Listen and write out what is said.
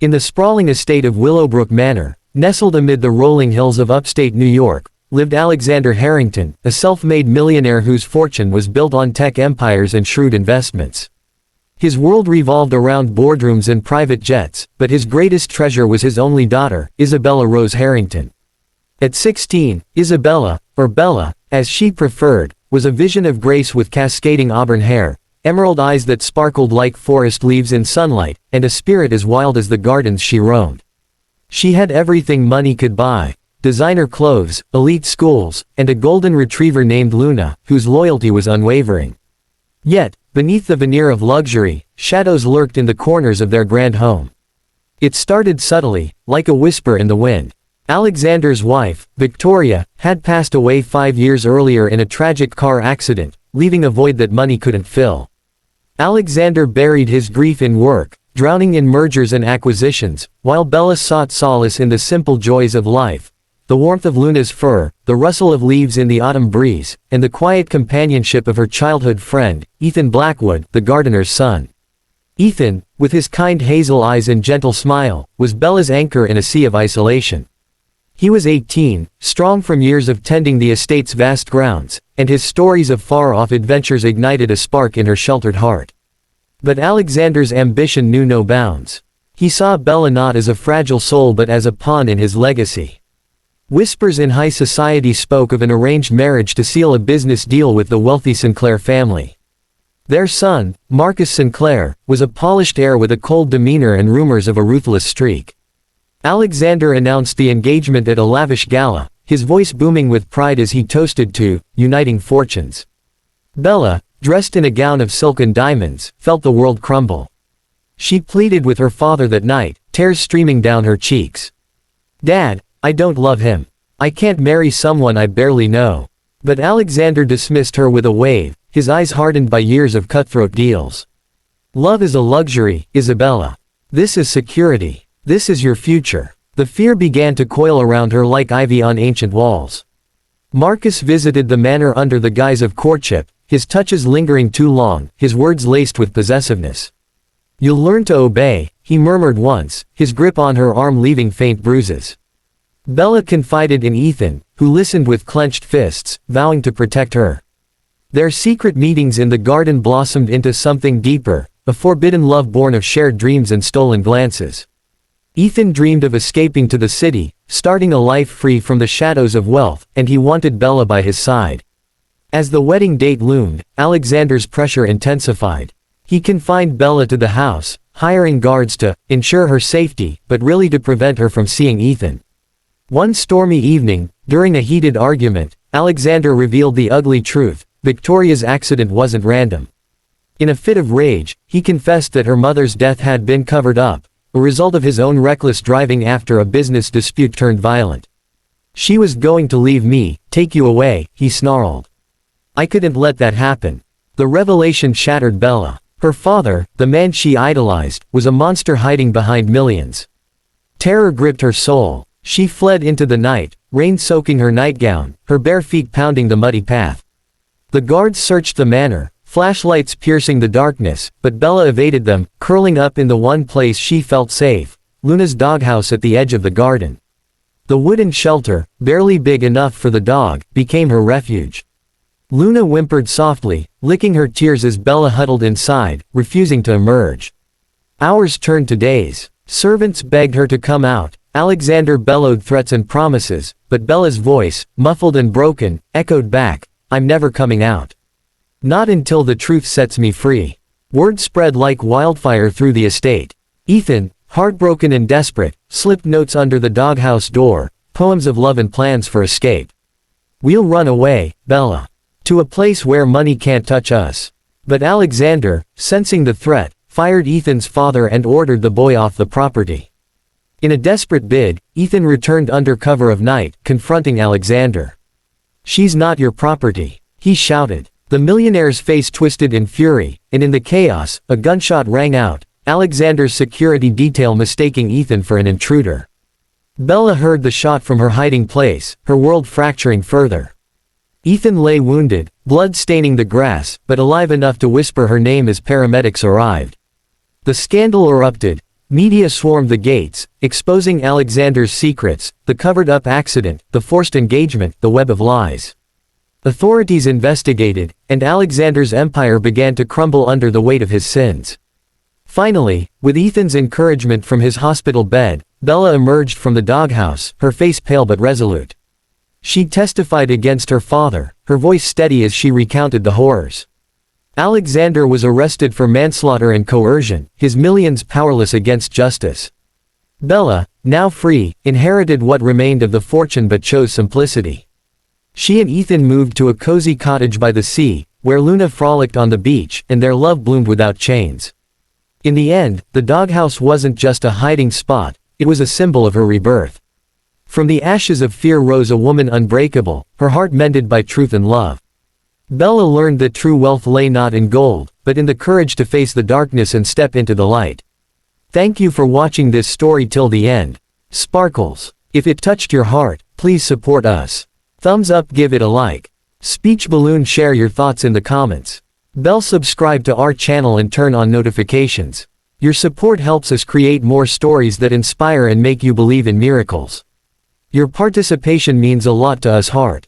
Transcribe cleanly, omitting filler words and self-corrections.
In the sprawling estate of Willowbrook Manor, nestled amid the rolling hills of upstate New York, lived Alexander Harrington, a self-made millionaire whose fortune was built on tech empires and shrewd investments. His world revolved around boardrooms and private jets, but his greatest treasure was his only daughter, Isabella Rose Harrington. At 16, Isabella, or Bella, as she preferred, was a vision of grace with cascading auburn hair, emerald eyes that sparkled like forest leaves in sunlight, and a spirit as wild as the gardens she roamed. She had everything money could buy: designer clothes, elite schools, and a golden retriever named Luna, whose loyalty was unwavering. Yet, beneath the veneer of luxury, shadows lurked in the corners of their grand home. It started subtly, like a whisper in the wind. Alexander's wife, Victoria, had passed away 5 years earlier in a tragic car accident, leaving a void that money couldn't fill. Alexander buried his grief in work, drowning in mergers and acquisitions, while Bella sought solace in the simple joys of life: the warmth of Luna's fur, the rustle of leaves in the autumn breeze, and the quiet companionship of her childhood friend, Ethan Blackwood, the gardener's son. Ethan, with his kind hazel eyes and gentle smile, was Bella's anchor in a sea of isolation. He was 18, strong from years of tending the estate's vast grounds, and his stories of far-off adventures ignited a spark in her sheltered heart. But Alexander's ambition knew no bounds. He saw Bella not as a fragile soul but as a pawn in his legacy. Whispers in high society spoke of an arranged marriage to seal a business deal with the wealthy Sinclair family. Their son, Marcus Sinclair, was a polished heir with a cold demeanor and rumors of a ruthless streak. Alexander announced the engagement at a lavish gala, his voice booming with pride as he toasted to uniting fortunes. Bella, dressed in a gown of silk and diamonds, felt the world crumble. She pleaded with her father that night, tears streaming down her cheeks. "Dad, I don't love him. I can't marry someone I barely know." But Alexander dismissed her with a wave, his eyes hardened by years of cutthroat deals. "Love is a luxury, Isabella. This is security. This is your future." The fear began to coil around her like ivy on ancient walls. Marcus visited the manor under the guise of courtship, his touches lingering too long, his words laced with possessiveness. "You'll learn to obey," he murmured once, his grip on her arm leaving faint bruises. Bella confided in Ethan, who listened with clenched fists, vowing to protect her. Their secret meetings in the garden blossomed into something deeper, a forbidden love born of shared dreams and stolen glances. Ethan dreamed of escaping to the city, starting a life free from the shadows of wealth, and he wanted Bella by his side. As the wedding date loomed, Alexander's pressure intensified. He confined Bella to the house, hiring guards to ensure her safety, but really to prevent her from seeing Ethan. One stormy evening, during a heated argument, Alexander revealed the ugly truth: Victoria's accident wasn't random. In a fit of rage, he confessed that her mother's death had been covered up, a result of his own reckless driving after a business dispute turned violent. "She was going to leave me, take you away," he snarled. "I couldn't let that happen." The revelation shattered Bella. Her father, the man she idolized, was a monster hiding behind millions. Terror gripped her soul. She fled into the night, rain soaking her nightgown, her bare feet pounding the muddy path. The guards searched the manor, flashlights piercing the darkness, but Bella evaded them, curling up in the one place she felt safe: Luna's doghouse at the edge of the garden. The wooden shelter, barely big enough for the dog, became her refuge. Luna whimpered softly, licking her tears as Bella huddled inside, refusing to emerge. Hours turned to days. Servants begged her to come out. Alexander bellowed threats and promises, but Bella's voice, muffled and broken, echoed back, "I'm never coming out. Not until the truth sets me free." Word spread like wildfire through the estate. Ethan, heartbroken and desperate, slipped notes under the doghouse door, poems of love and plans for escape. "We'll run away, Bella. To a place where money can't touch us." But Alexander, sensing the threat, fired Ethan's father and ordered the boy off the property. In a desperate bid, Ethan returned under cover of night, confronting Alexander. "She's not your property," he shouted. The millionaire's face twisted in fury, and in the chaos, a gunshot rang out, Alexander's security detail mistaking Ethan for an intruder. Bella heard the shot from her hiding place, her world fracturing further. Ethan lay wounded, blood staining the grass, but alive enough to whisper her name as paramedics arrived. The scandal erupted. Media swarmed the gates, exposing Alexander's secrets, the covered-up accident, the forced engagement, the web of lies. Authorities investigated, and Alexander's empire began to crumble under the weight of his sins. Finally, with Ethan's encouragement from his hospital bed, Bella emerged from the doghouse, her face pale but resolute. She testified against her father, her voice steady as she recounted the horrors. Alexander was arrested for manslaughter and coercion, his millions powerless against justice. Bella, now free, inherited what remained of the fortune but chose simplicity. She and Ethan moved to a cozy cottage by the sea, where Luna frolicked on the beach, and their love bloomed without chains. In the end, the doghouse wasn't just a hiding spot, it was a symbol of her rebirth. From the ashes of fear rose a woman unbreakable, her heart mended by truth and love. Bella learned that true wealth lay not in gold, but in the courage to face the darkness and step into the light. Thank you for watching this story till the end. Sparkles. If it touched your heart, please support us. Thumbs up, give it a like. Speech balloon, share your thoughts in the comments. Bell, subscribe to our channel and turn on notifications. Your support helps us create more stories that inspire and make you believe in miracles. Your participation means a lot to us. Heart.